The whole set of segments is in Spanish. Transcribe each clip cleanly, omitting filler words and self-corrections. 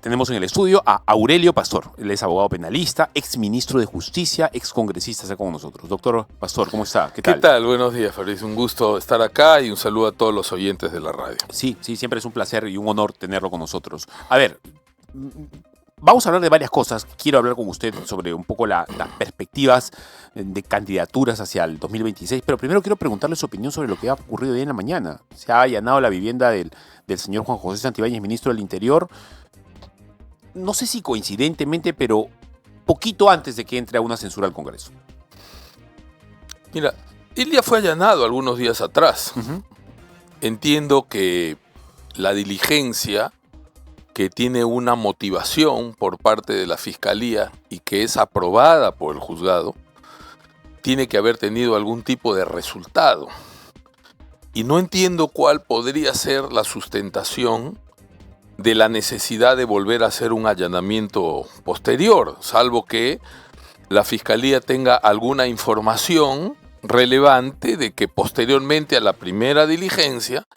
Tenemos en el estudio a Aurelio Pastor. Él es abogado penalista, ex ministro de Justicia, ex congresista, está con nosotros. Doctor Pastor, ¿cómo está? ¿Qué tal? ¿Qué tal? Buenos días, Fabricio. Un gusto estar acá y un saludo a todos los oyentes de la radio. Sí, siempre es un placer y un honor tenerlo con nosotros. A ver, vamos a hablar de varias cosas. Quiero hablar con usted sobre un poco las perspectivas de candidaturas hacia el 2026, pero primero quiero preguntarle su opinión sobre lo que ha ocurrido hoy en la mañana. Se ha allanado la vivienda del señor Juan José Santibáñez, ministro del Interior. No sé si coincidentemente, pero poquito antes de que entre a una censura al Congreso. Mira, él ya fue allanado algunos días atrás. Entiendo que la diligencia que tiene una motivación por parte de la Fiscalía y que es aprobada por el juzgado, tiene que haber tenido algún tipo de resultado. Y no entiendo cuál podría ser la sustentación de la necesidad de volver a hacer un allanamiento posterior, salvo que la Fiscalía tenga alguna información relevante de que posteriormente a la primera diligencia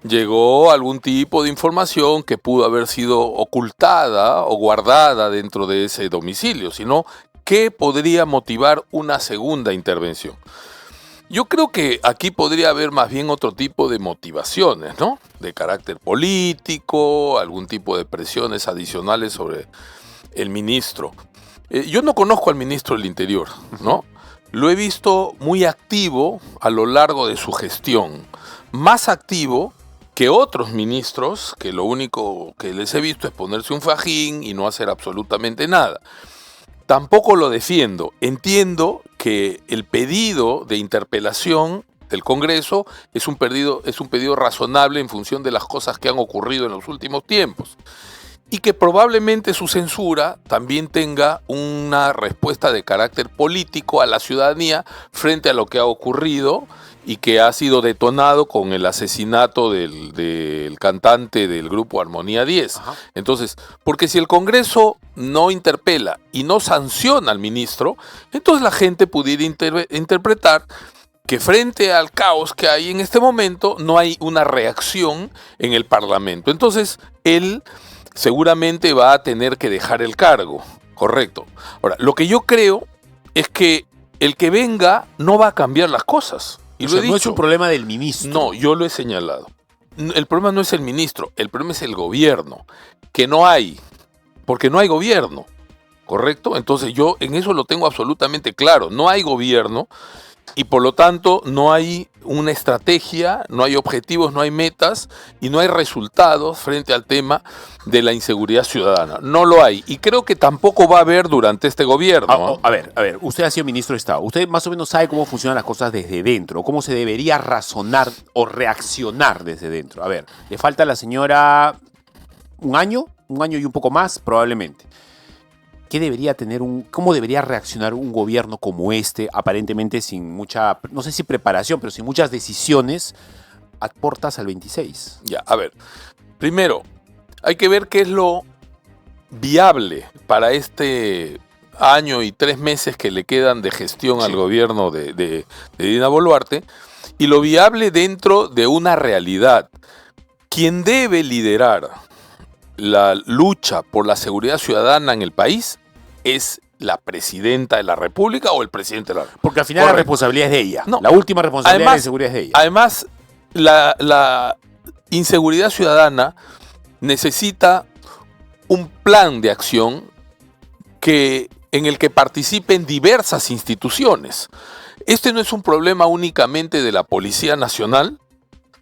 llegó algún tipo de información que pudo haber sido ocultada o guardada dentro de ese domicilio, sino ¿qué podría motivar una segunda intervención? Yo creo que aquí podría haber más bien otro tipo de motivaciones, ¿no? De carácter político, algún tipo de presiones adicionales sobre el ministro. Yo no conozco al ministro del Interior, ¿no? Lo he visto muy activo a lo largo de su gestión, más activo que otros ministros que lo único que les he visto es ponerse un fajín y no hacer absolutamente nada. Tampoco lo defiendo. Entiendo que el pedido de interpelación del Congreso es un pedido razonable en función de las cosas que han ocurrido en los últimos tiempos. Y que probablemente su censura también tenga una respuesta de carácter político a la ciudadanía frente a lo que ha ocurrido y que ha sido detonado con el asesinato del cantante del grupo Armonía 10. Ajá. Entonces, porque si el Congreso no interpela y no sanciona al ministro, entonces la gente pudiera interpretar que frente al caos que hay en este momento no hay una reacción en el Parlamento. Entonces, él seguramente va a tener que dejar el cargo, correcto. Ahora, lo que yo creo es que el que venga no va a cambiar las cosas. Y O lo sea, he dicho. no es un problema del ministro. No, yo lo he señalado. El problema no es el ministro, el problema es el gobierno, que no hay, porque no hay gobierno, ¿correcto? Entonces yo en eso lo tengo absolutamente claro, no hay gobierno y por lo tanto no hay una estrategia, no hay objetivos, no hay metas y no hay resultados frente al tema de la inseguridad ciudadana. No lo hay y creo que tampoco va a haber durante este gobierno. A ver, usted ha sido ministro de Estado. Usted más o menos sabe cómo funcionan las cosas desde dentro, cómo se debería razonar o reaccionar desde dentro. A ver, le falta a la señora un año y un poco más, probablemente. ¿Cómo debería reaccionar un gobierno como este, aparentemente sin mucha, no sé si preparación, pero sin muchas decisiones, a puertas al 26? Ya, a ver, primero, hay que ver qué es lo viable para este año y 3 meses que le quedan de gestión al gobierno de Dina Boluarte y lo viable dentro de una realidad. Quien debe liderar la lucha por la seguridad ciudadana en el país es la presidenta de la República o el presidente de la República. Porque al final la responsabilidad es de ella. No. La última responsabilidad Además, de seguridad es de ella. Además, la inseguridad ciudadana necesita un plan de acción en el que participen diversas instituciones. Este no es un problema únicamente de la Policía Nacional,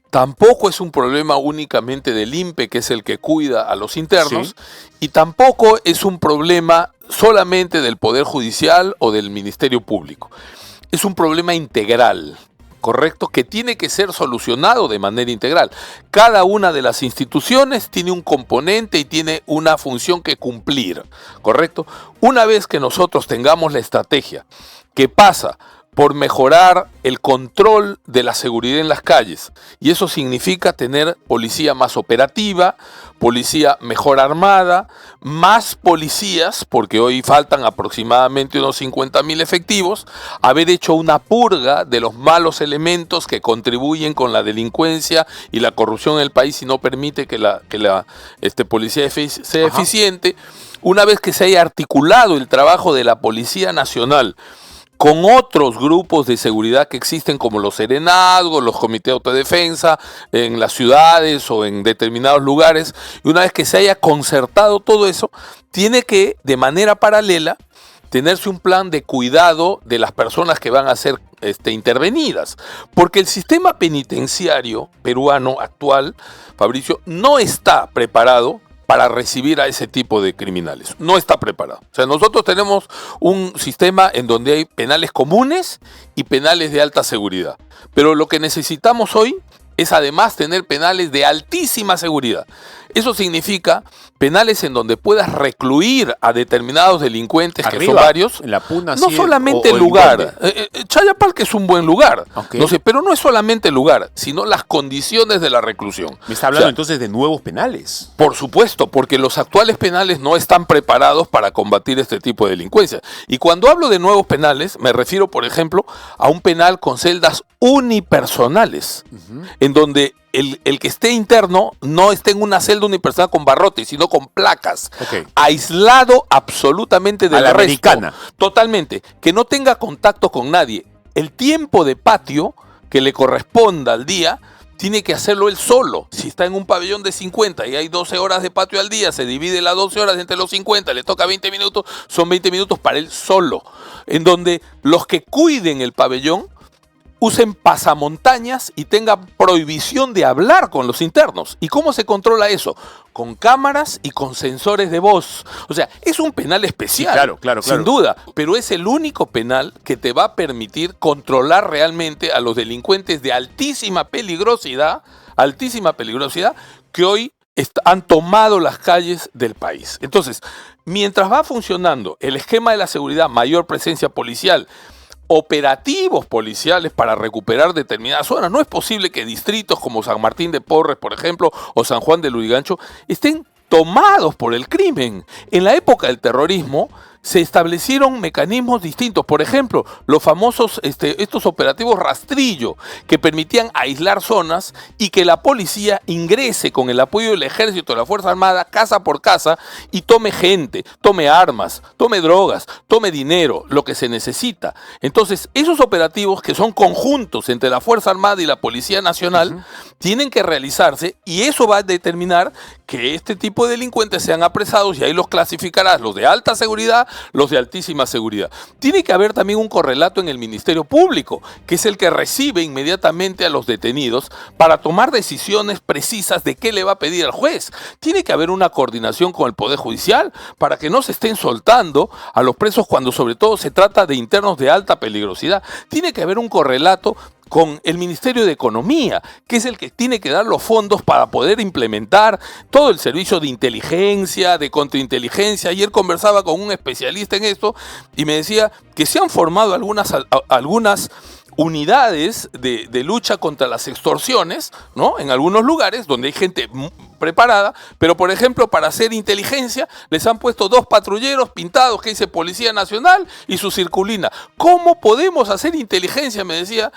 tampoco es un problema únicamente del INPE, que es el que cuida a los internos, y tampoco es un problema solamente del Poder Judicial o del Ministerio Público. Es un problema integral, ¿correcto? Que tiene que ser solucionado de manera integral. Cada una de las instituciones tiene un componente y tiene una función que cumplir, ¿correcto? Una vez que nosotros tengamos la estrategia que pasa por mejorar el control de la seguridad en las calles. Y eso significa tener policía más operativa, policía mejor armada, más policías, porque hoy faltan aproximadamente unos 50.000 efectivos, haber hecho una purga de los malos elementos que contribuyen con la delincuencia y la corrupción en el país y no permite que la policía sea eficiente. Una vez que se haya articulado el trabajo de la Policía Nacional con otros grupos de seguridad que existen como los serenazgos, los comités de autodefensa en las ciudades o en determinados lugares, y una vez que se haya concertado todo eso, tiene que, de manera paralela, tenerse un plan de cuidado de las personas que van a ser intervenidas. Porque el sistema penitenciario peruano actual, Fabricio, no está preparado para recibir a ese tipo de criminales. No está preparado. O sea, nosotros tenemos un sistema en donde hay penales comunes y penales de alta seguridad. Pero lo que necesitamos hoy es además tener penales de altísima seguridad. Eso significa penales en donde puedas recluir a determinados delincuentes, arriba, que son varios. En la Puna, no sí, solamente el lugar. Chayapalca es un buen lugar. Okay. No sé, pero no es solamente el lugar, sino las condiciones de la reclusión. Me está hablando entonces de nuevos penales. Por supuesto, porque los actuales penales no están preparados para combatir este tipo de delincuencia. Y cuando hablo de nuevos penales, me refiero, por ejemplo, a un penal con celdas unipersonales, en donde el que esté interno no esté en una celda unipersonal con barrotes, sino con placas, aislado absolutamente del resto. Americana. Totalmente, que no tenga contacto con nadie. El tiempo de patio que le corresponda al día tiene que hacerlo él solo. Si está en un pabellón de 50 y hay 12 horas de patio al día, se divide las 12 horas entre los 50, le toca 20 minutos, son 20 minutos para él solo. En donde los que cuiden el pabellón usen pasamontañas y tengan prohibición de hablar con los internos. ¿Y cómo se controla eso? Con cámaras y con sensores de voz. O sea, es un penal especial, sí, claro. sin duda, pero es el único penal que te va a permitir controlar realmente a los delincuentes de altísima peligrosidad que hoy han tomado las calles del país. Entonces, mientras va funcionando el esquema de la seguridad, mayor presencia policial, operativos policiales para recuperar determinadas zonas. No es posible que distritos como San Martín de Porres, por ejemplo, o San Juan de Lurigancho estén tomados por el crimen. En la época del terrorismo se establecieron mecanismos distintos. Por ejemplo, los famosos estos operativos rastrillo que permitían aislar zonas y que la policía ingrese con el apoyo del ejército, de la Fuerza Armada, casa por casa y tome gente, tome armas, tome drogas, tome dinero, lo que se necesita. Entonces, esos operativos que son conjuntos entre la Fuerza Armada y la Policía Nacional tienen que realizarse y eso va a determinar que este tipo de delincuentes sean apresados y ahí los clasificarás, los de alta seguridad, los de altísima seguridad. Tiene que haber también un correlato en el Ministerio Público, que es el que recibe inmediatamente a los detenidos para tomar decisiones precisas de qué le va a pedir al juez. Tiene que haber una coordinación con el Poder Judicial para que no se estén soltando a los presos cuando sobre todo se trata de internos de alta peligrosidad. Tiene que haber un correlato con el Ministerio de Economía, que es el que tiene que dar los fondos para poder implementar todo el servicio de inteligencia, de contrainteligencia. Ayer conversaba con un especialista en esto y me decía que se han formado algunas unidades de lucha contra las extorsiones, ¿no? En algunos lugares donde hay gente preparada, pero por ejemplo para hacer inteligencia les han puesto 2 patrulleros pintados que dice Policía Nacional y su circulina. ¿Cómo podemos hacer inteligencia? Me decía,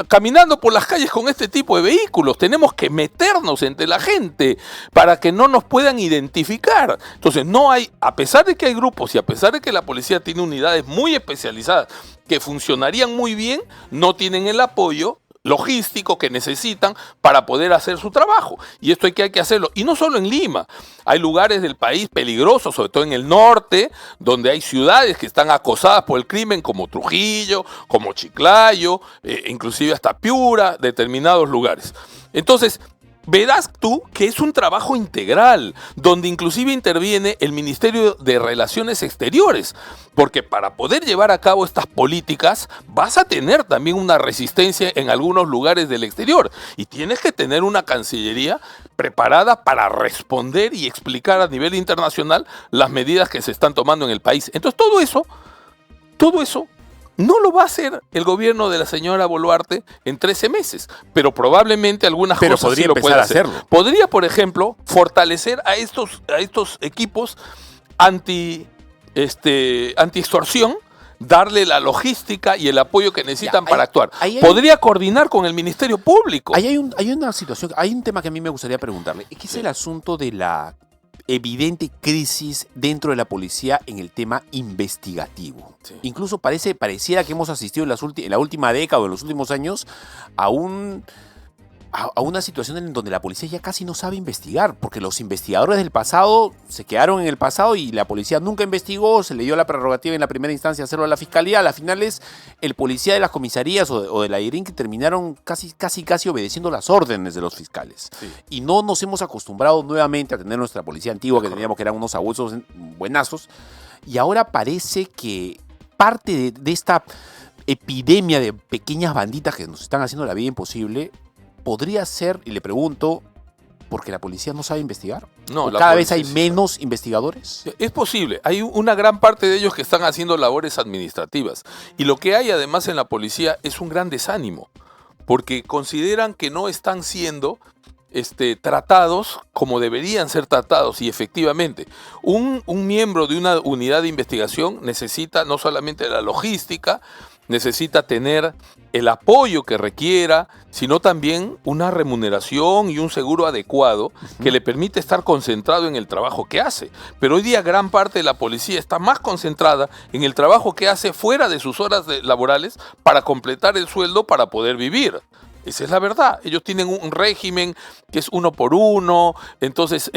caminando por las calles con este tipo de vehículos. Tenemos que meternos entre la gente para que no nos puedan identificar. Entonces no hay, a pesar de que hay grupos y a pesar de que la policía tiene unidades muy especializadas que funcionarían muy bien, no tienen el apoyo logístico que necesitan para poder hacer su trabajo. Y esto hay que hacerlo. Y no solo en Lima. Hay lugares del país peligrosos, sobre todo en el norte, donde hay ciudades que están acosadas por el crimen, como Trujillo, como Chiclayo, inclusive hasta Piura, determinados lugares. Entonces, verás tú que es un trabajo integral, donde inclusive interviene el Ministerio de Relaciones Exteriores, porque para poder llevar a cabo estas políticas vas a tener también una resistencia en algunos lugares del exterior y tienes que tener una Cancillería preparada para responder y explicar a nivel internacional las medidas que se están tomando en el país. Entonces todo eso No lo va a hacer el gobierno de la señora Boluarte en 13 meses, pero probablemente algunas Pero cosas podría sí lo empezar pueda a hacer. hacerlo. Podría, por ejemplo, fortalecer a estos equipos anti-extorsión, darle la logística y el apoyo que necesitan para actuar. Podría coordinar con el Ministerio Público. Hay una situación, hay un tema que a mí me gustaría preguntarle, que es el asunto de la evidente crisis dentro de la policía en el tema investigativo. Sí. Incluso pareciera que hemos asistido en la última década o en los últimos años a una situación en donde la policía ya casi no sabe investigar, porque los investigadores del pasado se quedaron en el pasado y la policía nunca investigó, se le dio la prerrogativa en la primera instancia hacerlo a la fiscalía. A la final es el policía de las comisarías o de la IRIN que terminaron casi obedeciendo las órdenes de los fiscales. Sí. Y no nos hemos acostumbrado nuevamente a tener nuestra policía antigua que teníamos, que eran unos abusos buenazos, y ahora parece que parte de esta epidemia de pequeñas banditas que nos están haciendo la vida imposible podría ser, y le pregunto, ¿porque la policía no sabe investigar? No, ¿O cada vez hay menos investigadores? Es posible. Hay una gran parte de ellos que están haciendo labores administrativas. Y lo que hay además en la policía es un gran desánimo, porque consideran que no están siendo tratados como deberían ser tratados. Y efectivamente, un miembro de una unidad de investigación necesita no solamente la logística, necesita tener el apoyo que requiera, sino también una remuneración y un seguro adecuado que le permite estar concentrado en el trabajo que hace. Pero hoy día gran parte de la policía está más concentrada en el trabajo que hace fuera de sus horas laborales para completar el sueldo para poder vivir. Esa es la verdad. Ellos tienen un régimen que es 1 por 1. Entonces,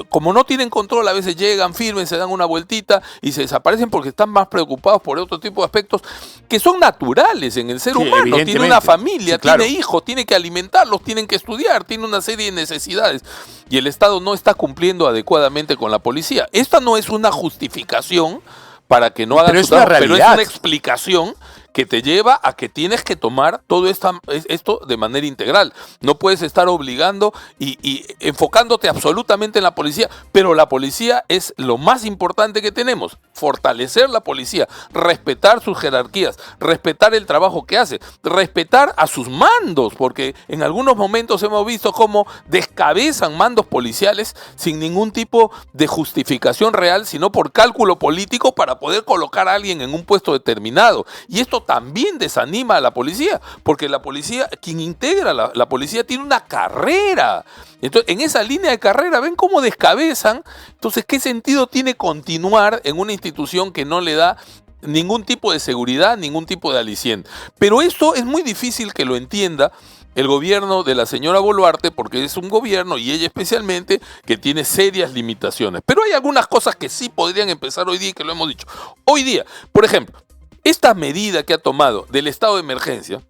como no tienen control, a veces llegan, firmen, se dan una vueltita y se desaparecen porque están más preocupados por otro tipo de aspectos que son naturales en el ser humano. Tiene una familia, sí, claro, tiene hijos, tiene que alimentarlos, tienen que estudiar, tiene una serie de necesidades. Y el Estado no está cumpliendo adecuadamente con la policía. Esta no es una justificación para que no hagan su trabajo, pero es una explicación que te lleva a que tienes que tomar todo esto de manera integral. No puedes estar obligando y enfocándote absolutamente en la policía, pero la policía es lo más importante que tenemos. Fortalecer la policía, respetar sus jerarquías, respetar el trabajo que hace, respetar a sus mandos, porque en algunos momentos hemos visto cómo descabezan mandos policiales sin ningún tipo de justificación real, sino por cálculo político para poder colocar a alguien en un puesto determinado. Y esto también desanima a la policía, porque la policía, quien integra la policía, tiene una carrera. Entonces, en esa línea de carrera, ven cómo descabezan. Entonces, ¿qué sentido tiene continuar en una institución que no le da ningún tipo de seguridad, ningún tipo de aliciente? Pero esto es muy difícil que lo entienda el gobierno de la señora Boluarte, porque es un gobierno, y ella especialmente, que tiene serias limitaciones. Pero hay algunas cosas que sí podrían empezar hoy día y que lo hemos dicho. Hoy día, por ejemplo, esta medida que ha tomado del estado de emergencia,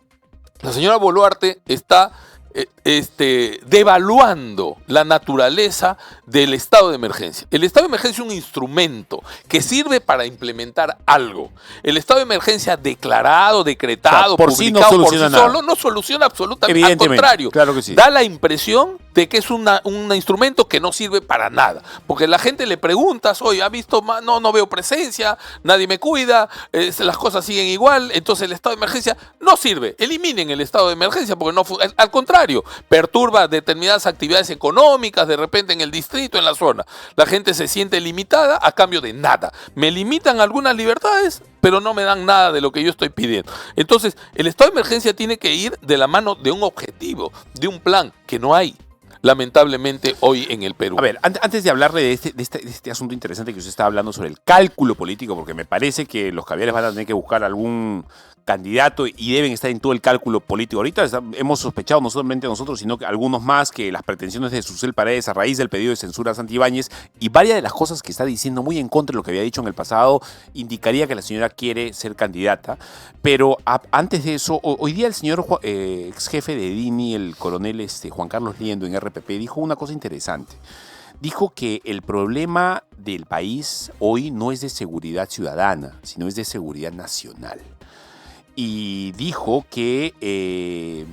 la señora Boluarte está devaluando la naturaleza del estado de emergencia. El estado de emergencia es un instrumento que sirve para implementar algo. El estado de emergencia declarado, decretado, publicado por sí solo, no soluciona absolutamente. Al contrario, claro que sí, da la impresión de que es un instrumento que no sirve para nada. Porque la gente le preguntas, oye, ¿ha visto? No veo presencia, nadie me cuida, las cosas siguen igual, entonces el estado de emergencia no sirve. Eliminen el estado de emergencia porque no al contrario, perturba determinadas actividades económicas de repente en el distrito, en la zona. La gente se siente limitada a cambio de nada. Me limitan algunas libertades, pero no me dan nada de lo que yo estoy pidiendo. Entonces, el estado de emergencia tiene que ir de la mano de un objetivo, de un plan que no hay, lamentablemente, hoy en el Perú. A ver, antes de hablarle de este asunto interesante que usted está hablando sobre el cálculo político, porque me parece que los caviares van a tener que buscar algún candidato y deben estar en todo el cálculo político. Ahorita hemos sospechado no solamente nosotros, sino que algunos más, que las pretensiones de Susel Paredes a raíz del pedido de censura a Santibáñez y varias de las cosas que está diciendo muy en contra de lo que había dicho en el pasado indicaría que la señora quiere ser candidata. Pero antes de eso, hoy día el señor ex jefe de DINI, el coronel Juan Carlos Liendo en RPP, dijo una cosa interesante. Dijo que el problema del país hoy no es de seguridad ciudadana, sino es de seguridad nacional. Y dijo que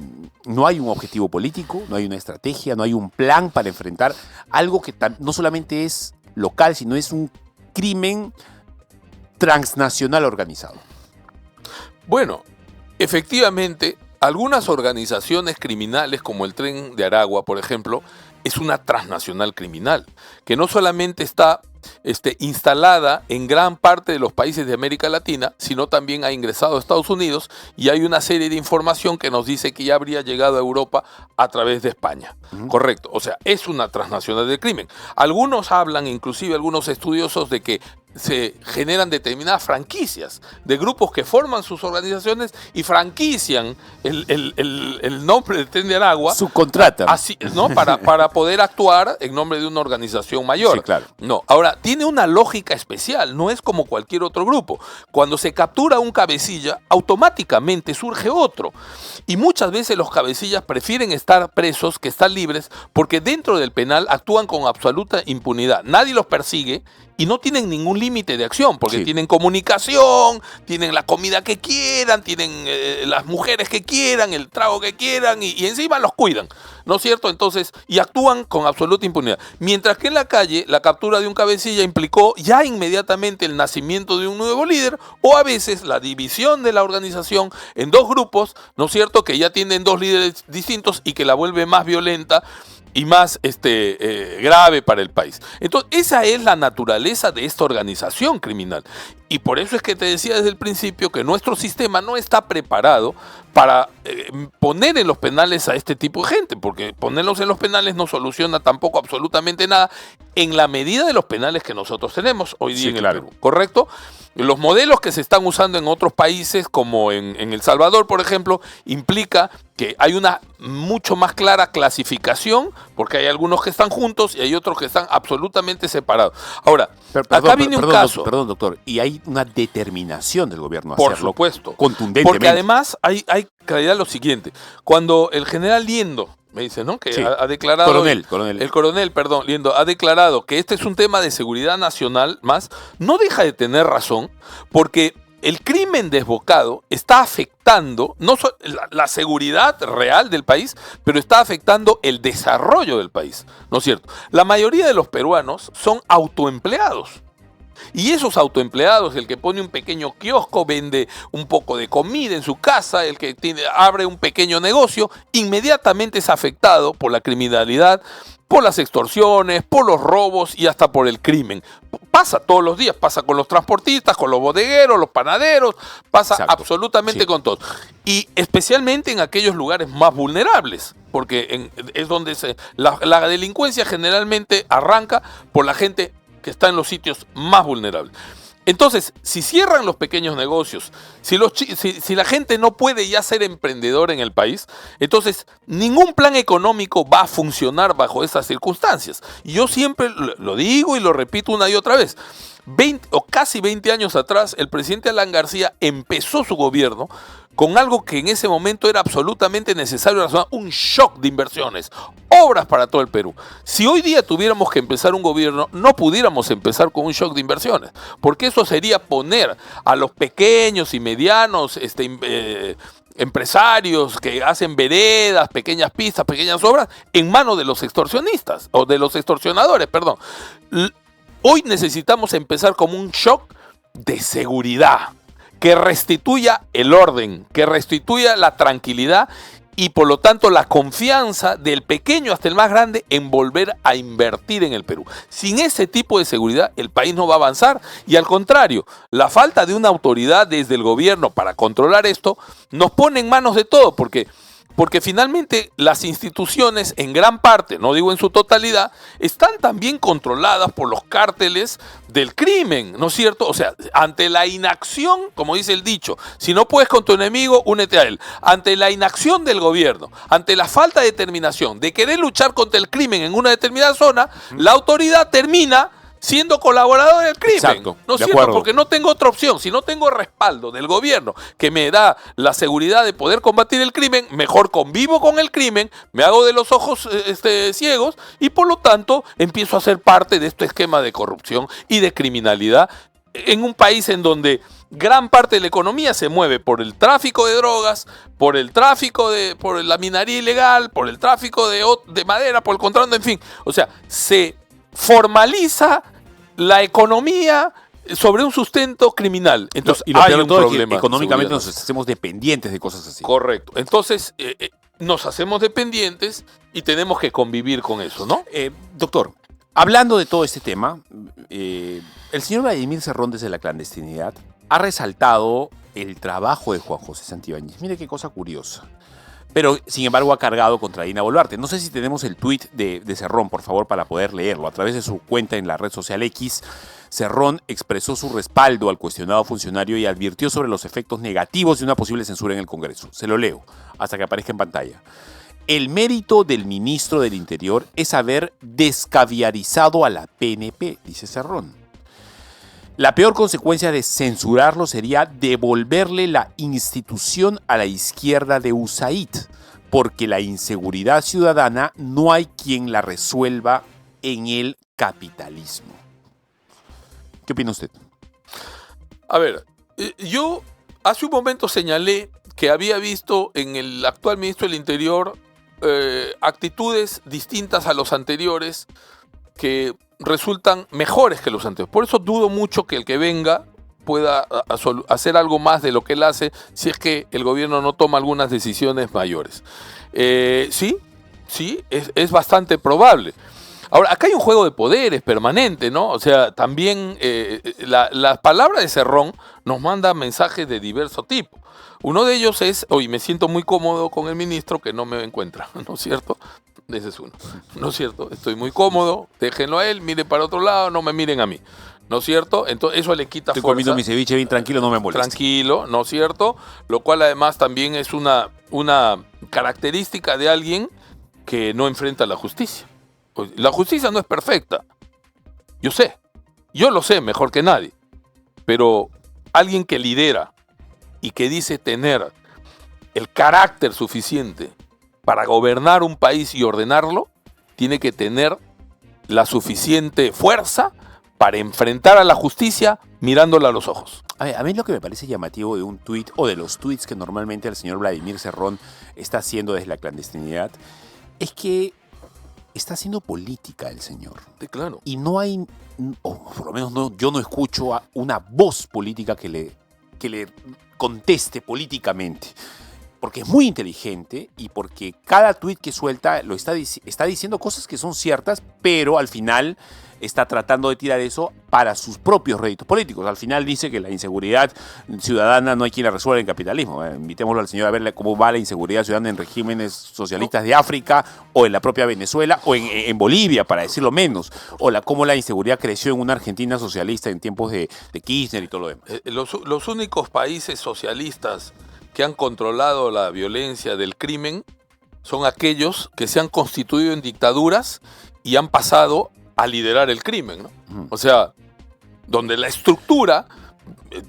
no hay un objetivo político, no hay una estrategia, no hay un plan para enfrentar algo que no solamente es local, sino es un crimen transnacional organizado. Bueno, efectivamente, algunas organizaciones criminales como el Tren de Aragua, por ejemplo, es una transnacional criminal, que no solamente está instalada en gran parte de los países de América Latina, sino también ha ingresado a Estados Unidos y hay una serie de información que nos dice que ya habría llegado a Europa a través de España. Correcto, o sea, es una transnacional del crimen. Algunos hablan, inclusive algunos estudiosos, de que se generan determinadas franquicias de grupos que forman sus organizaciones y franquician el nombre de Tren de Aragua. Subcontratan. Así, ¿no? Para poder actuar en nombre de una organización mayor. Sí, claro. No, ahora, tiene una lógica especial, no es como cualquier otro grupo. Cuando se captura un cabecilla, automáticamente surge otro. Y muchas veces los cabecillas prefieren estar presos que estar libres porque dentro del penal actúan con absoluta impunidad. Nadie los persigue y no tienen ningún límite de acción, porque tienen comunicación, tienen la comida que quieran, tienen las mujeres que quieran, el trago que quieran, y encima los cuidan, ¿no es cierto? Entonces, y actúan con absoluta impunidad. Mientras que en la calle, la captura de un cabecilla implicó ya inmediatamente el nacimiento de un nuevo líder, o a veces la división de la organización en dos grupos, ¿no es cierto?, que ya tienen dos líderes distintos y que la vuelve más violenta y más grave para el país. Entonces, esa es la naturaleza de esta organización criminal. Y por eso es que te decía desde el principio que nuestro sistema no está preparado para poner en los penales a este tipo de gente, porque ponerlos en los penales no soluciona tampoco absolutamente nada en la medida de los penales que nosotros tenemos hoy día en el Perú, ¿correcto? Los modelos que se están usando en otros países, como en El Salvador, por ejemplo, implica que hay una mucho más clara clasificación, porque hay algunos que están juntos y hay otros que están absolutamente separados. Ahora, acá viene un caso. Perdón, doctor, y hay una determinación del gobierno a por hacerlo supuesto, contundentemente. porque además hay claridad lo siguiente. Cuando el general Liendo, me dice, ¿no?, que ha declarado... El coronel, Liendo, ha declarado que este es un tema de seguridad nacional más, no deja de tener razón, porque el crimen desbocado está afectando no solo la seguridad real del país, pero está afectando el desarrollo del país, ¿no es cierto? La mayoría de los peruanos son autoempleados. Y esos autoempleados, el que pone un pequeño kiosco, vende un poco de comida en su casa, el que abre un pequeño negocio, inmediatamente es afectado por la criminalidad, por las extorsiones, por los robos y hasta por el crimen. Pasa todos los días, pasa con los transportistas, con los bodegueros, los panaderos, pasa absolutamente con todos. Y especialmente en aquellos lugares más vulnerables, porque es donde la delincuencia generalmente arranca por la gente que está en los sitios más vulnerables. Entonces, si cierran los pequeños negocios, si la gente no puede ya ser emprendedor en el país, entonces ningún plan económico va a funcionar bajo esas circunstancias. Y yo siempre lo digo y lo repito una y otra vez. 20 o casi 20 años atrás, el presidente Alan García empezó su gobierno con algo que en ese momento era absolutamente necesario, un shock de inversiones, obras para todo el Perú. Si hoy día tuviéramos que empezar un gobierno, no pudiéramos empezar con un shock de inversiones, porque eso sería poner a los pequeños y medianos empresarios que hacen veredas, pequeñas pistas, pequeñas obras, en manos de los extorsionistas, o de los extorsionadores, perdón. Hoy necesitamos empezar como un shock de seguridad, que restituya el orden, que restituya la tranquilidad y por lo tanto la confianza del pequeño hasta el más grande en volver a invertir en el Perú. Sin ese tipo de seguridad el país no va a avanzar y al contrario, la falta de una autoridad desde el gobierno para controlar esto nos pone en manos de todo, porque finalmente las instituciones en gran parte, no digo en su totalidad, están también controladas por los cárteles del crimen, ¿no es cierto? O sea, ante la inacción, como dice el dicho, si no puedes con tu enemigo, únete a él. Ante la inacción del gobierno, ante la falta de determinación de querer luchar contra el crimen en una determinada zona, la autoridad termina siendo colaborador del crimen. Exacto, ¿No es cierto? Porque no tengo otra opción. Si no tengo respaldo del gobierno que me da la seguridad de poder combatir el crimen, mejor convivo con el crimen, me hago de los ojos ciegos y por lo tanto empiezo a ser parte de este esquema de corrupción y de criminalidad en un país en donde gran parte de la economía se mueve por el tráfico de drogas, por la minería ilegal, por el tráfico de madera, por el contrabando, en fin. O sea, se formaliza la economía sobre un sustento criminal. Entonces y lo hay peor de un todo es que problema. económicamente nos hacemos dependientes de cosas así. Correcto. Entonces nos hacemos dependientes y tenemos que convivir con eso, ¿no? Doctor, hablando de todo este tema, el señor Vladimir Cerrón desde la clandestinidad ha resaltado el trabajo de Juan José Santibáñez. Mire qué cosa curiosa. Pero, sin embargo, ha cargado contra Dina Boluarte. No sé si tenemos el tuit de Cerrón, por favor, para poder leerlo. A través de su cuenta en la red social X, Cerrón expresó su respaldo al cuestionado funcionario y advirtió sobre los efectos negativos de una posible censura en el Congreso. Se lo leo hasta que aparezca en pantalla. El mérito del ministro del Interior es haber descaviarizado a la PNP, dice Cerrón. La peor consecuencia de censurarlo sería devolverle la institución a la izquierda de USAID, porque la inseguridad ciudadana no hay quien la resuelva en el capitalismo. ¿Qué opina usted? A ver, yo hace un momento señalé que había visto en el actual ministro del Interior actitudes distintas a los anteriores que resultan mejores que los anteriores. Por eso dudo mucho que el que venga pueda hacer algo más de lo que él hace si es que el gobierno no toma algunas decisiones mayores. Sí, es bastante probable. Ahora, acá hay un juego de poderes permanente, ¿no? O sea, también la palabra de Cerrón nos manda mensajes de diverso tipo. Uno de ellos es, hoy me siento muy cómodo con el ministro que no me encuentra, ¿no es cierto? Ese es uno, ¿no es cierto? Estoy muy cómodo, déjenlo a él, mire para otro lado, no me miren a mí, ¿no es cierto? Entonces eso le quita Estoy fuerza. comiendo mi ceviche bien tranquilo, no me molesta. Tranquilo, ¿no es cierto? Lo cual además también es una característica de alguien que no enfrenta la justicia. La justicia no es perfecta, yo lo sé mejor que nadie, pero alguien que lidera y que dice tener el carácter suficiente para gobernar un país y ordenarlo, tiene que tener la suficiente fuerza para enfrentar a la justicia mirándola a los ojos. A mí lo que me parece llamativo de un tuit o de los tuits que normalmente el señor Vladimir Cerrón está haciendo desde la clandestinidad es que está haciendo política el señor. Sí, claro. Y no hay, o por lo menos yo no escucho a una voz política que le conteste políticamente. Porque es muy inteligente y porque cada tuit que suelta está diciendo cosas que son ciertas, pero al final está tratando de tirar eso para sus propios réditos políticos. Al final dice que la inseguridad ciudadana no hay quien la resuelva en capitalismo. Invitémoslo al señor a ver cómo va la inseguridad ciudadana en regímenes socialistas de África o en la propia Venezuela o en Bolivia, para decirlo menos. O cómo la inseguridad creció en una Argentina socialista en tiempos de Kirchner y todo lo demás. Los únicos países socialistas que han controlado la violencia del crimen son aquellos que se han constituido en dictaduras y han pasado a liderar el crimen, ¿no? O sea, donde la estructura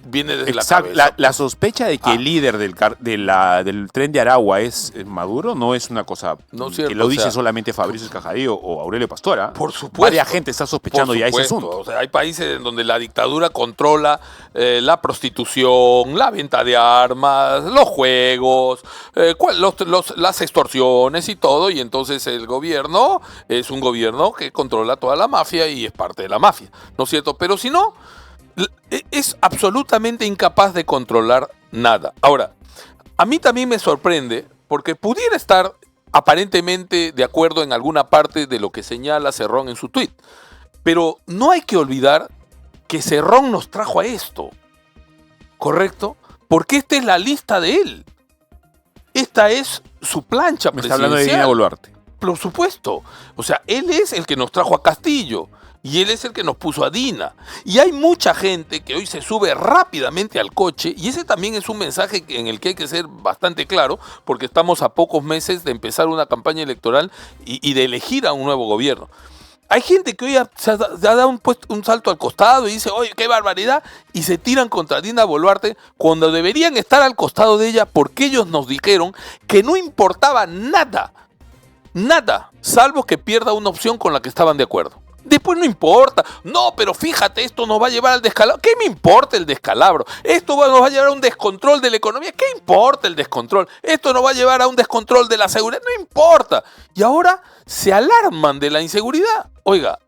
viene desde la cabeza. La sospecha de que el líder del tren de Aragua es Maduro no es una cosa que lo dice solamente Fabricio Escajadillo o Aurelio Pastora. Por supuesto. Varias gente está sospechando ya ese asunto. O sea, hay países en donde la dictadura controla la prostitución, la venta de armas, los juegos, las extorsiones y todo, y entonces el gobierno es un gobierno que controla toda la mafia y es parte de la mafia, ¿no es cierto? Pero si no, es absolutamente incapaz de controlar nada. Ahora, a mí también me sorprende porque pudiera estar aparentemente de acuerdo en alguna parte de lo que señala Cerrón en su tuit, pero no hay que olvidar que Cerrón nos trajo a esto, ¿correcto? Porque esta es la lista de él. Esta es su plancha presidencial. Me está hablando de Dina Boluarte. Por supuesto. O sea, él es el que nos trajo a Castillo. Y él es el que nos puso a Dina. Y hay mucha gente que hoy se sube rápidamente al coche, y ese también es un mensaje en el que hay que ser bastante claro, porque estamos a pocos meses de empezar una campaña electoral y de elegir a un nuevo gobierno. Hay gente que hoy se ha dado un salto al costado y dice, oye, qué barbaridad, y se tiran contra Dina Boluarte cuando deberían estar al costado de ella, porque ellos nos dijeron que no importaba nada, salvo que pierda una opción con la que estaban de acuerdo. Después no importa. No, pero fíjate, esto nos va a llevar al descalabro. ¿Qué me importa el descalabro? Esto nos va a llevar a un descontrol de la economía. ¿Qué importa el descontrol? Esto nos va a llevar a un descontrol de la seguridad. No importa. Y ahora se alarman de la inseguridad. Oiga,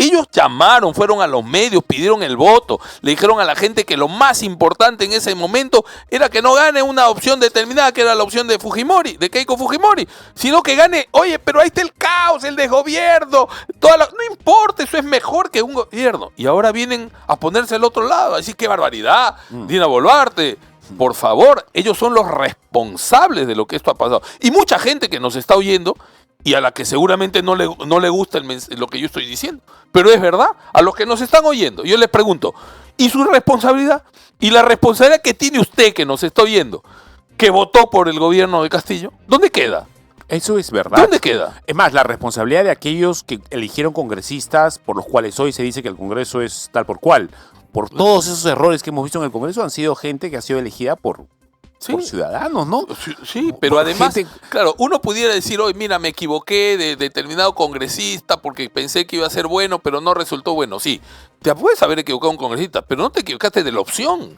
Ellos llamaron, fueron a los medios, pidieron el voto, le dijeron a la gente que lo más importante en ese momento era que no gane una opción determinada, que era la opción de Fujimori, de Keiko Fujimori, sino que gane, oye, pero ahí está el caos, el desgobierno, no importa, eso es mejor que un gobierno. Y ahora vienen a ponerse al otro lado, a decir qué barbaridad, Dina Boluarte. Por favor, ellos son los responsables de lo que esto ha pasado. Y mucha gente que nos está oyendo y a la que seguramente no le gusta lo que yo estoy diciendo. Pero es verdad, a los que nos están oyendo, yo les pregunto, ¿y su responsabilidad? ¿Y la responsabilidad que tiene usted que nos está oyendo, que votó por el gobierno de Castillo? ¿Dónde queda? Eso es verdad. ¿Dónde queda? Es más, la responsabilidad de aquellos que eligieron congresistas por los cuales hoy se dice que el Congreso es tal por cual, por todos esos errores que hemos visto en el Congreso, han sido gente que ha sido elegida por ciudadanos, ¿no? Sí, pero además, claro, uno pudiera decir, hoy mira, me equivoqué de determinado congresista porque pensé que iba a ser bueno, pero no resultó bueno. Sí, te puedes haber equivocado un congresista, pero no te equivocaste de la opción.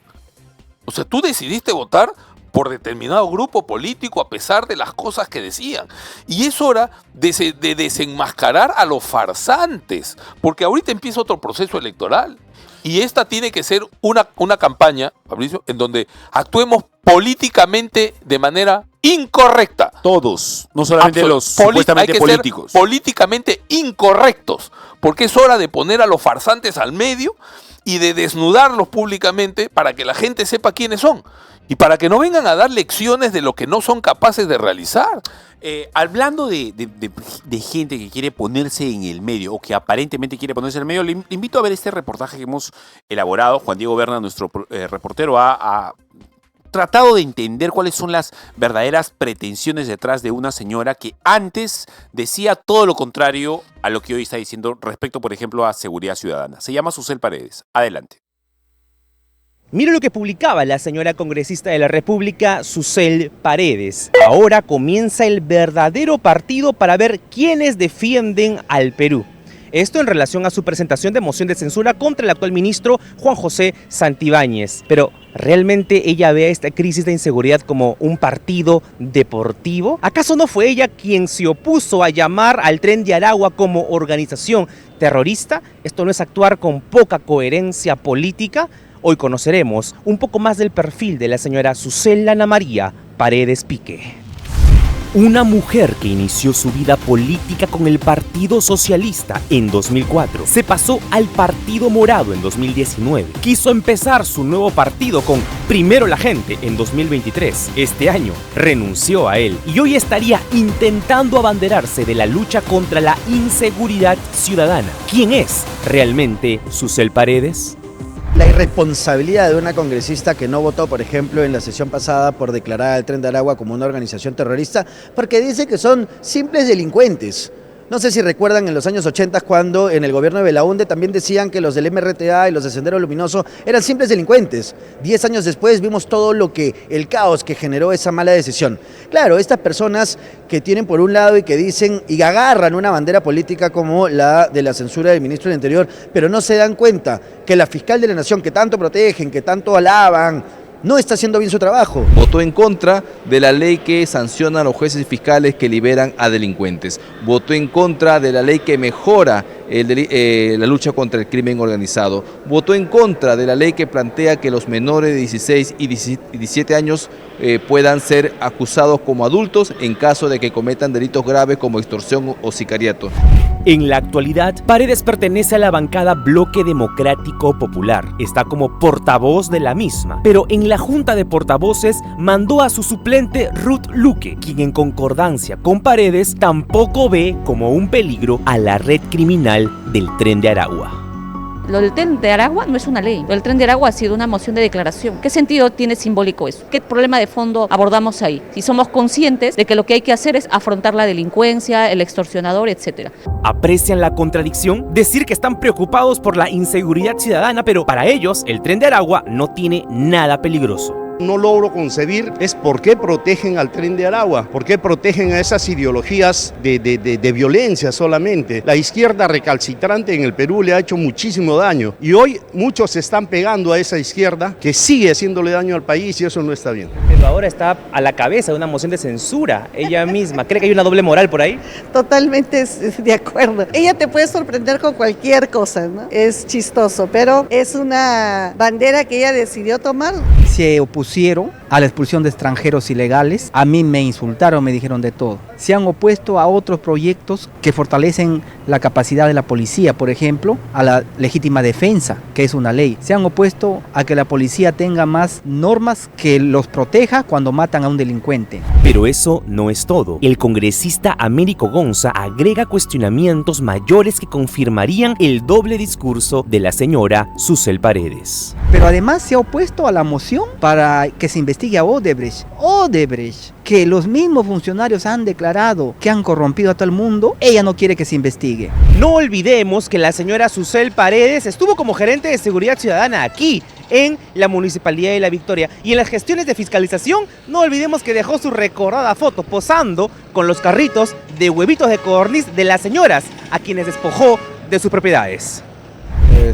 O sea, tú decidiste votar por determinado grupo político a pesar de las cosas que decían. Y es hora de desenmascarar a los farsantes, porque ahorita empieza otro proceso electoral. Y esta tiene que ser una campaña, Fabricio, en donde actuemos políticamente de manera incorrecta. Todos, no solamente los supuestamente políticos. Políticamente incorrectos, porque es hora de poner a los farsantes al medio y de desnudarlos públicamente para que la gente sepa quiénes son y para que no vengan a dar lecciones de lo que no son capaces de realizar. Hablando de gente que quiere ponerse en el medio o que aparentemente quiere ponerse en el medio, le invito a ver este reportaje que hemos elaborado. Juan Diego Berna, nuestro reportero, ha tratado de entender cuáles son las verdaderas pretensiones detrás de una señora que antes decía todo lo contrario a lo que hoy está diciendo respecto, por ejemplo, a seguridad ciudadana. Se llama Susel Paredes. Adelante. Mire lo que publicaba la señora congresista de la República, Susel Paredes. Ahora comienza el verdadero partido para ver quiénes defienden al Perú. Esto en relación a su presentación de moción de censura contra el actual ministro Juan José Santibáñez. Pero, ¿realmente ella ve a esta crisis de inseguridad como un partido deportivo? ¿Acaso no fue ella quien se opuso a llamar al Tren de Aragua como organización terrorista? ¿Esto no es actuar con poca coherencia política? Hoy conoceremos un poco más del perfil de la señora Susel Ana María Paredes Pique. Una mujer que inició su vida política con el Partido Socialista en 2004, se pasó al Partido Morado en 2019, quiso empezar su nuevo partido con Primero la Gente en 2023. Este año renunció a él y hoy estaría intentando abanderarse de la lucha contra la inseguridad ciudadana. ¿Quién es realmente Susel Paredes? La irresponsabilidad de una congresista que no votó, por ejemplo, en la sesión pasada por declarar al Tren de Aragua como una organización terrorista, porque dice que son simples delincuentes. No sé si recuerdan en los años 80 cuando en el gobierno de Belaúnde también decían que los del MRTA y los de Sendero Luminoso eran simples delincuentes. 10 años después vimos todo el caos que generó esa mala decisión. Claro, estas personas que tienen por un lado y que dicen y agarran una bandera política como la de la censura del ministro del Interior, pero no se dan cuenta que la fiscal de la Nación que tanto protegen, que tanto alaban, no está haciendo bien su trabajo. Votó en contra de la ley que sanciona a los jueces y fiscales que liberan a delincuentes. Votó en contra de la ley que mejora la lucha contra el crimen organizado. Votó en contra de la ley que plantea que los menores de 16 y 17 años puedan ser acusados como adultos en caso de que cometan delitos graves como extorsión o sicariato. En la actualidad, Paredes pertenece a la bancada Bloque Democrático Popular. Está como portavoz de la misma, pero en la Junta de Portavoces mandó a su suplente Ruth Luque, quien en concordancia con Paredes tampoco ve como un peligro a la red criminal del Tren de Aragua. Lo del Tren de Aragua no es una ley, lo del Tren de Aragua ha sido una moción de declaración. ¿Qué sentido tiene simbólico eso? ¿Qué problema de fondo abordamos ahí? Si somos conscientes de que lo que hay que hacer es afrontar la delincuencia, el extorsionador, etc. ¿Aprecian la contradicción? Decir que están preocupados por la inseguridad ciudadana, pero para ellos el Tren de Aragua no tiene nada peligroso. no logro concebir es por qué protegen al Tren de Aragua, por qué protegen a esas ideologías de violencia solamente. La izquierda recalcitrante en el Perú le ha hecho muchísimo daño y hoy muchos se están pegando a esa izquierda que sigue haciéndole daño al país y eso no está bien. Pero ahora está a la cabeza de una moción de censura ella misma. ¿Cree que hay una doble moral por ahí? Totalmente de acuerdo. Ella te puede sorprender con cualquier cosa, ¿no? Es chistoso, pero es una bandera que ella decidió tomar. Se opusieron a la expulsión de extranjeros ilegales. A mí me insultaron, me dijeron de todo. Se han opuesto a otros proyectos que fortalecen la capacidad de la policía, por ejemplo, a la legítima defensa, que es una ley. Se han opuesto a que la policía tenga más normas que los proteja cuando matan a un delincuente. Pero eso no es todo. El congresista Américo Gonza agrega cuestionamientos mayores que confirmarían el doble discurso de la señora Susel Paredes. Pero además se ha opuesto a la moción para que se investigue a Odebrecht. Odebrecht, que los mismos funcionarios han declarado que han corrompido a todo el mundo, ella no quiere que se investigue. No olvidemos que la señora Susel Paredes estuvo como gerente de seguridad ciudadana aquí, en la Municipalidad de La Victoria. Y en las gestiones de fiscalización, no olvidemos que dejó su recordada foto posando con los carritos de huevitos de codorniz de las señoras, a quienes despojó de sus propiedades.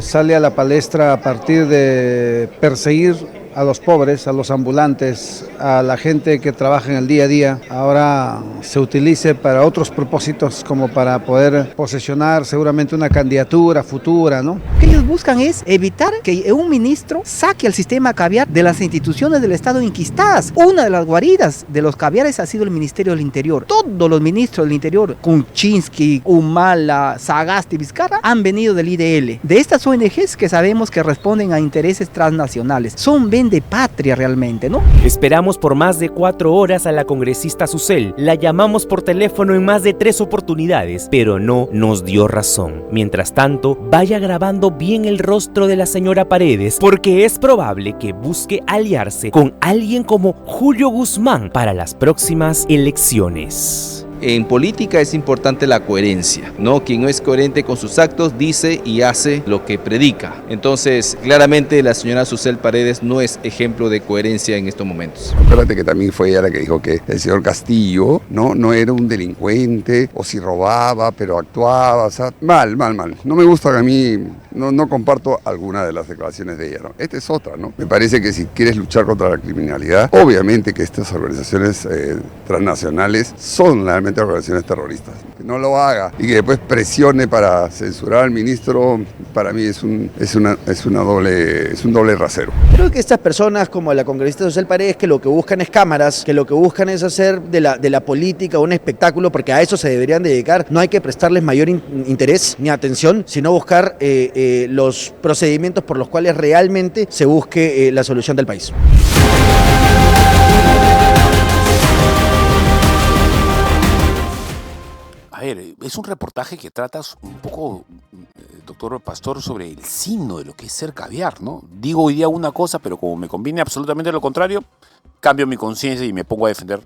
Sale a la palestra a partir de perseguir a los pobres, a los ambulantes, a la gente que trabaja en el día a día. Ahora se utilice para otros propósitos, como para poder posesionar seguramente una candidatura futura, ¿no? Lo que ellos buscan es evitar que un ministro saque al sistema caviar de las instituciones del Estado enquistadas. Una de las guaridas de los caviares ha sido el Ministerio del Interior. Todos los ministros del Interior, Kuczynski, Humala, Sagasti, Vizcarra, han venido del IDL. De estas ONGs que sabemos que responden a intereses transnacionales. Son de patria realmente, ¿no? Esperamos por más de 4 horas a la congresista Susel. La llamamos por teléfono en más de 3 oportunidades, pero no nos dio razón. Mientras tanto, vaya grabando bien el rostro de la señora Paredes, porque es probable que busque aliarse con alguien como Julio Guzmán para las próximas elecciones. En política es importante la coherencia, ¿no? Quien no es coherente con sus actos dice y hace lo que predica. Entonces, claramente la señora Susel Paredes no es ejemplo de coherencia en estos momentos. Acuérdate que también fue ella la que dijo que el señor Castillo no era un delincuente, o si robaba, pero actuaba, o sea, mal. No me gusta, a mí, no comparto alguna de las declaraciones de ella, ¿no? Esta es otra, ¿no? Me parece que si quieres luchar contra la criminalidad, obviamente que estas organizaciones transnacionales son realmente organizaciones terroristas. Que no lo haga y que después presione para censurar al ministro, para mí es un doble rasero. Creo que estas personas como la congresista Susel Paredes, que lo que buscan es cámaras, que lo que buscan es hacer de la política un espectáculo, porque a eso se deberían dedicar, no hay que prestarles mayor interés ni atención, sino buscar los procedimientos por los cuales realmente se busque la solución del país. A ver, es un reportaje que trata un poco, doctor Pastor, sobre el signo de lo que es ser caviar, ¿no? Digo hoy día una cosa, pero como me conviene absolutamente lo contrario, cambio mi conciencia y me pongo a defender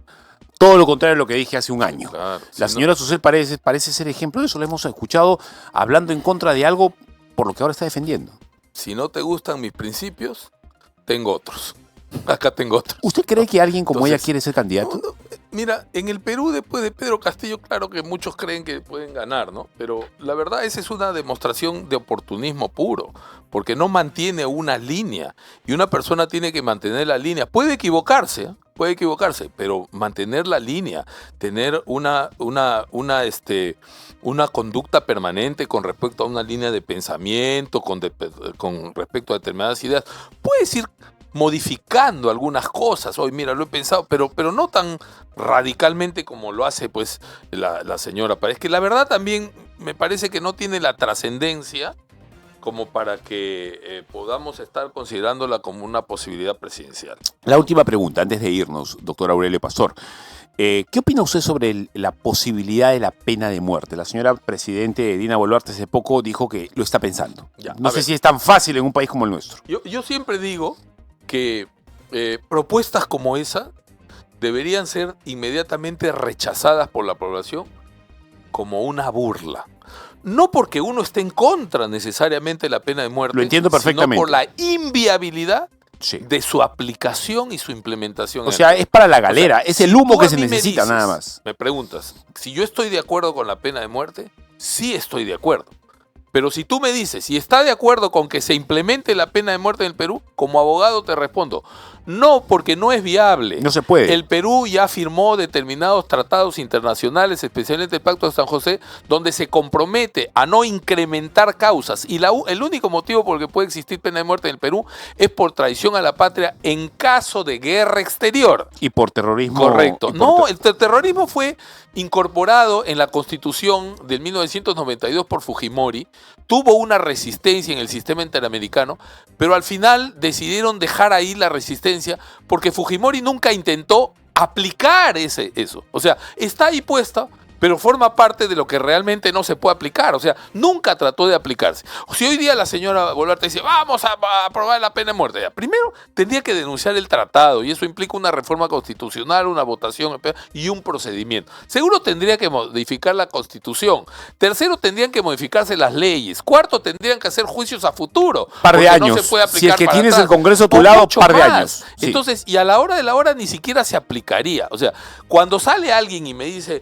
todo lo contrario de lo que dije hace un año. Claro, la señora Susel parece ser ejemplo de eso, lo hemos escuchado hablando en contra de algo por lo que ahora está defendiendo. Si no te gustan mis principios, tengo otros. Acá tengo otros. ¿Usted cree que alguien como ella quiere ser candidato? No, mira, en el Perú, después de Pedro Castillo, claro que muchos creen que pueden ganar, ¿no? Pero la verdad, esa es una demostración de oportunismo puro, porque no mantiene una línea. Y una persona tiene que mantener la línea. Puede equivocarse, pero mantener la línea, tener una conducta permanente con respecto a una línea de pensamiento, con respecto a determinadas ideas, puedes ir modificando algunas cosas. Hoy, mira, lo he pensado, pero no tan radicalmente como lo hace pues la señora Paredes, que la verdad también me parece que no tiene la trascendencia como para que podamos estar considerándola como una posibilidad presidencial. La última pregunta, antes de irnos, doctor Aurelio Pastor. ¿Qué opina usted sobre la posibilidad de la pena de muerte? La señora presidente Dina Boluarte hace poco dijo que lo está pensando. No sé si es tan fácil en un país como el nuestro. Yo siempre digo que propuestas como esa deberían ser inmediatamente rechazadas por la población como una burla. No porque uno esté en contra necesariamente de la pena de muerte, lo entiendo perfectamente, sino por la inviabilidad de su aplicación y su implementación. O sea, es para la galera, es el humo que se necesita, dices, nada más. Me preguntas, si yo estoy de acuerdo con la pena de muerte, sí estoy de acuerdo. Pero si tú me dices, si está de acuerdo con que se implemente la pena de muerte en el Perú, como abogado te respondo, no, porque no es viable. No se puede. El Perú ya firmó determinados tratados internacionales, especialmente el Pacto de San José, donde se compromete a no incrementar causas. Y el único motivo por el que puede existir pena de muerte en el Perú es por traición a la patria en caso de guerra exterior. Y por terrorismo. Correcto. No, el terrorismo fue incorporado en la Constitución del 1992 por Fujimori, tuvo una resistencia en el sistema interamericano, pero al final decidieron dejar ahí la resistencia porque Fujimori nunca intentó aplicar eso. O sea, está ahí puesta, pero forma parte de lo que realmente no se puede aplicar. O sea, nunca trató de aplicarse. Si hoy día la señora Boluarte dice, vamos a aprobar la pena de muerte, ya, primero tendría que denunciar el tratado y eso implica una reforma constitucional, una votación y un procedimiento. Seguro tendría que modificar la Constitución. Tercero, tendrían que modificarse las leyes. Cuarto, tendrían que hacer juicios a futuro. Par de años. No se puede aplicar si es que para tienes atrás. el Congreso a tu lado, par de más. años. Sí. Entonces, y a la hora de la hora ni siquiera se aplicaría. O sea, cuando sale alguien y me dice,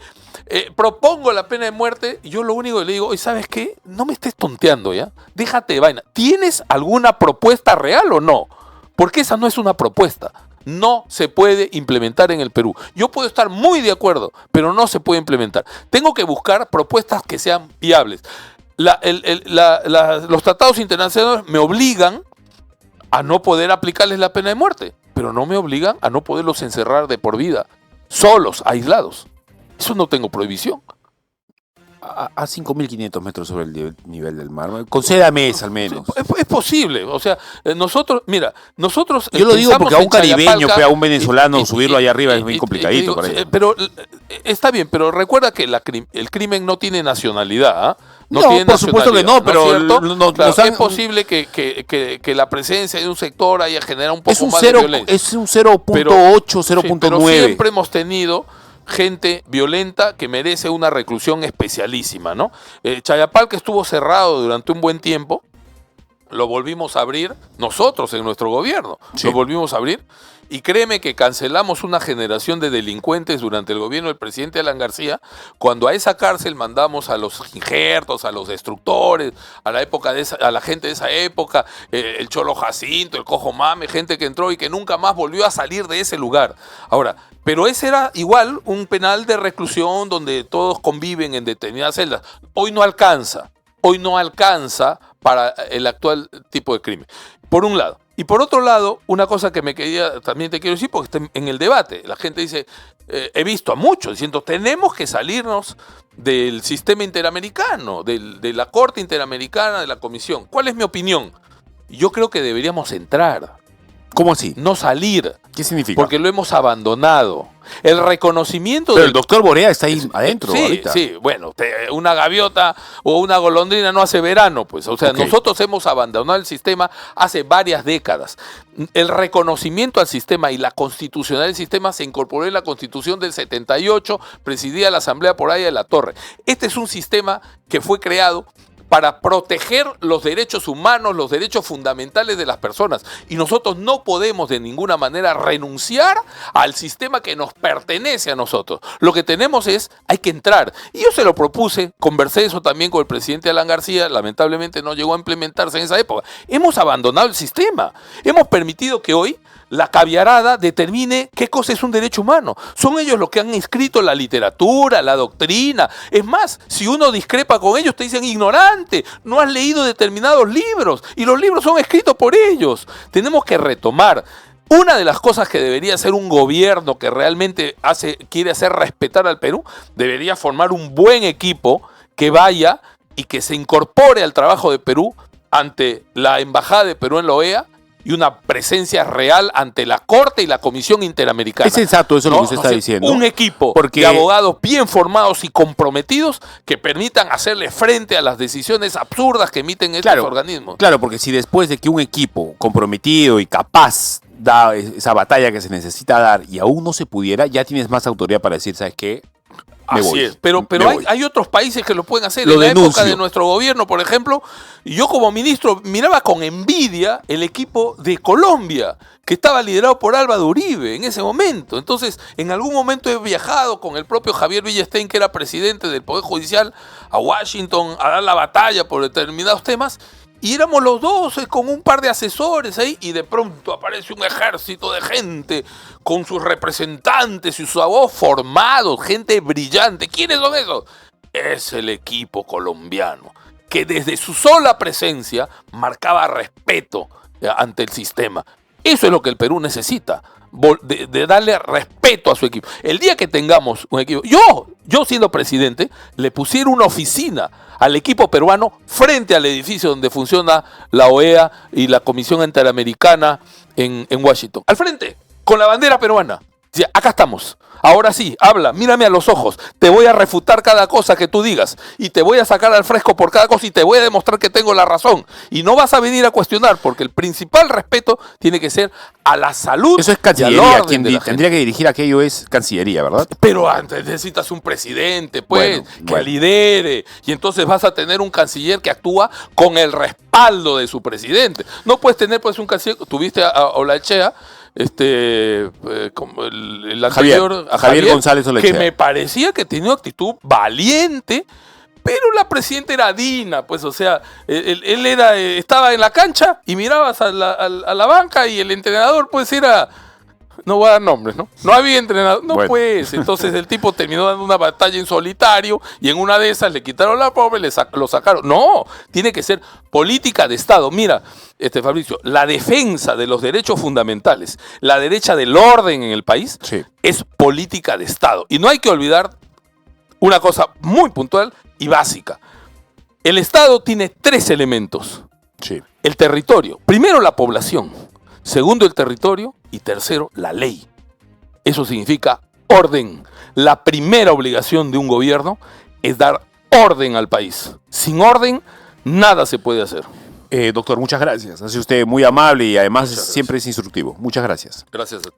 propongo la pena de muerte, yo lo único que le digo, oye, ¿sabes qué? No me estés tonteando, ¿ya? Déjate de vaina. ¿Tienes alguna propuesta real o no? Porque esa no es una propuesta. No se puede implementar en el Perú. Yo puedo estar muy de acuerdo, pero no se puede implementar. Tengo que buscar propuestas que sean viables. Los tratados internacionales me obligan a no poder aplicarles la pena de muerte, pero no me obligan a no poderlos encerrar de por vida, solos, aislados. Eso no tengo prohibición. A 5.500 metros sobre el nivel del mar. Concédame esa al menos. Es posible. O sea, nosotros. Yo lo digo porque a un caribeño, a un venezolano, subirlo allá arriba es muy complicadito. Pero está bien, pero recuerda que el crimen no tiene nacionalidad. No, por supuesto que no, pero es posible que la presencia de un sector haya generado un poco más de violencia. Es un 0.8, 0.9. Pero siempre hemos tenido gente violenta que merece una reclusión especialísima, ¿no? Chayapalca estuvo cerrado durante un buen tiempo, lo volvimos a abrir nosotros en nuestro gobierno, lo volvimos a abrir, y créeme que cancelamos una generación de delincuentes durante el gobierno del presidente Alan García, cuando a esa cárcel mandamos a los injertos, a los destructores, a la gente de esa época, el Cholo Jacinto, el Cojo Mame, gente que entró y que nunca más volvió a salir de ese lugar. Ahora, pero ese era igual un penal de reclusión donde todos conviven en determinadas celdas. Hoy no alcanza para el actual tipo de crimen, por un lado. Y por otro lado, una cosa que también te quiero decir, porque está en el debate, la gente dice, he visto a muchos diciendo, tenemos que salirnos del sistema interamericano, de la Corte Interamericana, de la Comisión. ¿Cuál es mi opinión? Yo creo que deberíamos entrar. ¿Cómo así? No salir. ¿Qué significa? Porque lo hemos abandonado. El reconocimiento Pero el doctor Borea está ahí adentro ahorita. Sí, bueno, una gaviota o una golondrina no hace verano, pues. O sea, nosotros hemos abandonado el sistema hace varias décadas. El reconocimiento al sistema y la constitucionalidad del sistema se incorporó en la Constitución del 78, presidía la Asamblea por ahí de la Torre. Este es un sistema que fue creado para proteger los derechos humanos, los derechos fundamentales de las personas. Y nosotros no podemos de ninguna manera renunciar al sistema que nos pertenece a nosotros. Lo que tenemos hay que entrar. Y yo se lo propuse, conversé eso también con el presidente Alan García, lamentablemente no llegó a implementarse en esa época. Hemos abandonado el sistema. Hemos permitido que hoy la caviarada determine qué cosa es un derecho humano. Son ellos los que han escrito la literatura, la doctrina. Es más, si uno discrepa con ellos, te dicen ignorante, no has leído determinados libros, y los libros son escritos por ellos. Tenemos que retomar. Una de las cosas que debería hacer un gobierno que realmente quiere hacer respetar al Perú, debería formar un buen equipo que vaya y que se incorpore al trabajo de Perú ante la Embajada de Perú en la OEA, y una presencia real ante la Corte y la Comisión Interamericana. Es sensato eso, ¿no? Lo que usted está diciendo. Un equipo de abogados bien formados y comprometidos que permitan hacerle frente a las decisiones absurdas que emiten estos organismos. Claro, porque si después de que un equipo comprometido y capaz da esa batalla que se necesita dar y aún no se pudiera, ya tienes más autoridad para decir, ¿sabes qué? Así es, pero hay otros países que lo pueden hacer. Lo en la denuncio. época de nuestro gobierno, por ejemplo, yo como ministro miraba con envidia el equipo de Colombia, que estaba liderado por Álvaro Uribe en ese momento. Entonces, en algún momento he viajado con el propio Javier Villestein, que era presidente del Poder Judicial, a Washington a dar la batalla por determinados temas. Y éramos los dos con un par de asesores ahí y de pronto aparece un ejército de gente con sus representantes y sus abogados formados, gente brillante. ¿Quiénes son esos? Es el equipo colombiano, que desde su sola presencia marcaba respeto ante el sistema. Eso es lo que el Perú necesita, de darle respeto a su equipo. El día que tengamos un equipo, yo siendo presidente, le pusiera una oficina al equipo peruano frente al edificio donde funciona la OEA y la Comisión Interamericana en Washington. Al frente, con la bandera peruana. Dice, acá estamos. Ahora sí, habla, mírame a los ojos. Te voy a refutar cada cosa que tú digas. Y te voy a sacar al fresco por cada cosa y te voy a demostrar que tengo la razón. Y no vas a venir a cuestionar, porque el principal respeto tiene que ser a la salud. Eso es Cancillería. Quien tendría que dirigir aquello es Cancillería, ¿verdad? Pero antes necesitas un presidente, pues, que lidere. Y entonces vas a tener un canciller que actúa con el respaldo de su presidente. No puedes tener, pues, un canciller. Tuviste a Olaechea, como el anterior, Javier González Olaechea, que me parecía que tenía una actitud valiente, pero la presidenta era Dina, pues, o sea, él estaba en la cancha y mirabas a la banca y el entrenador, pues, era... No voy a dar nombres, ¿no? No había entrenador. No, pues. Entonces el tipo terminó dando una batalla en solitario y en una de esas le quitaron la pobre y lo sacaron. No, tiene que ser política de Estado. Mira, Fabricio, la defensa de los derechos fundamentales, la derecha del orden en el país, es política de Estado. Y no hay que olvidar una cosa muy puntual y básica. El Estado tiene 3 elementos. El territorio. Primero, la población. Segundo, el territorio. Y tercero, la ley. Eso significa orden. La primera obligación de un gobierno es dar orden al país. Sin orden, nada se puede hacer. Doctor, muchas gracias. Ha sido usted muy amable y además siempre es instructivo. Muchas gracias. Gracias a ti.